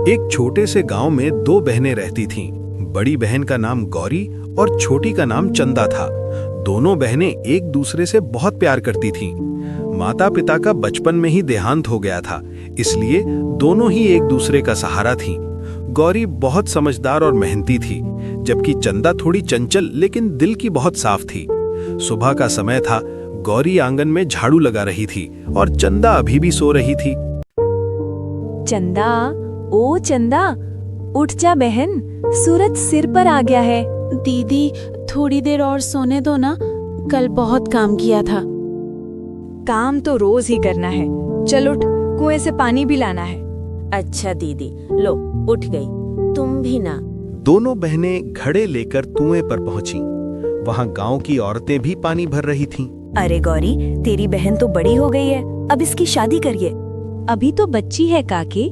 एक छोटे से गांव में दो बहनें रहती थीं। बड़ी बहन का नाम गौरी और छोटी का नाम चंदा था। दोनों बहनें एक दूसरे से बहुत प्यार करती थीं। माता पिता का बचपन में ही देहांत हो गया था, इसलिए दोनों ही एक दूसरे का सहारा थीं। गौरी बहुत समझदार और मेहनती थी, जबकि चंदा थोड़ी चंचल लेकिन दिल की बहुत साफ थी। सुबह का समय था। गौरी आंगन में झाड़ू लगा रही थी और चंदा अभी भी सो रही थी। चंदा, ओ चंदा, उठ जा बहन, सूरज सिर पर आ गया है। दीदी, थोड़ी देर और सोने दो ना, कल बहुत काम किया था। काम तो रोज ही करना है। चल उठ, कुएं से पानी भी लाना है। अच्छा दीदी, लो उठ गई, तुम भी ना। दोनों बहनें घड़े लेकर कुएं पर पहुंची। वहां गांव की औरतें भी पानी भर रही थीं। अरे गौरी, तेरी बहन तो बड़ी हो गई है, अब इसकी शादी करिए। अभी तो बच्ची है काकी।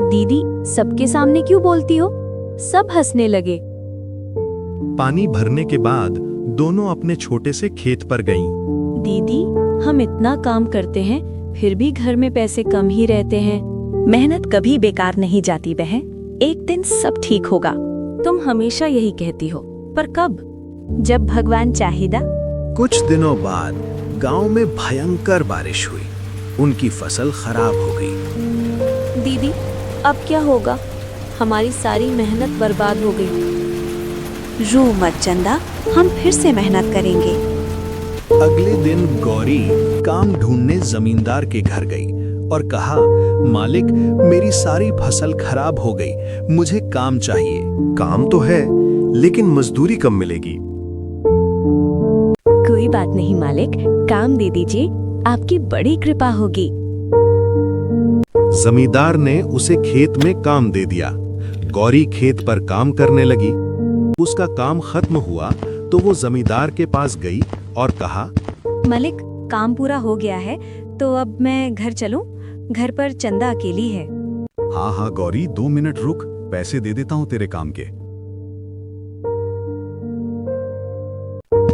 दीदी, सबके सामने क्यों बोलती हो? सब हंसने लगे। पानी भरने के बाद दोनों अपने छोटे से खेत पर गईं। दीदी, हम इतना काम करते हैं, फिर भी घर में पैसे कम ही रहते हैं। मेहनत कभी बेकार नहीं जाती बहन, एक दिन सब ठीक होगा। तुम हमेशा यही कहती हो, पर कब? जब भगवान चाहिदा। कुछ दिनों बाद गांव में भयंकर बारिश हुई। उनकी फसल खराब हो गई। दीदी, अब क्या होगा? हमारी सारी मेहनत बर्बाद हो गई। रो मत चंदा, हम फिर से मेहनत करेंगे। अगले दिन गौरी काम ढूंढने जमींदार के घर गई और कहा, मालिक, मेरी सारी फसल खराब हो गई, मुझे काम चाहिए। काम तो है, लेकिन मजदूरी कम मिलेगी। कोई बात नहीं मालिक, काम दे दीजिए, आपकी बड़ी कृपा होगी। जमींदार ने उसे खेत में काम दे दिया। गौरी खेत पर काम करने लगी। उसका काम खत्म हुआ तो वो जमींदार के पास गई और कहा, मालिक, काम पूरा हो गया है, तो अब मैं घर चलूं? घर पर चंदा अकेली है। हाँ हाँ गौरी, 2 मिनट रुक, पैसे दे देता हूँ तेरे काम के।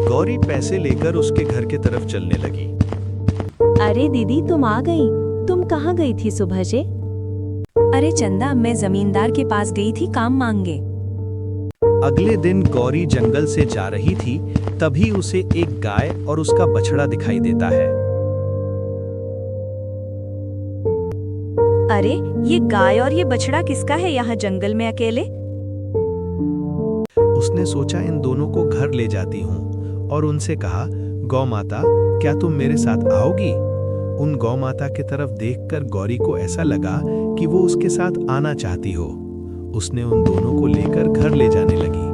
गौरी पैसे लेकर उसके घर के तरफ चलने लगी। अरे दीदी, तुम आ गई। तुम कहाँ गई थी सुबह से? अरे चंदा, मैं जमींदार के पास गई थी काम मांगे। अगले दिन गौरी जंगल से जा रही थी, तभी उसे एक गाय और उसका बछड़ा दिखाई देता है। अरे, ये गाय और ये बछड़ा किसका है यहाँ जंगल में अकेले? उसने सोचा, इन दोनों को घर ले जाती हूँ, और उनसे कहा, गौ माता, क्या तुम मेरे साथ आओगी? उन गौ माता की तरफ देखकर गौरी को ऐसा लगा कि वो उसके साथ आना चाहती हो। उसने उन दोनों को लेकर घर ले जाने लगी।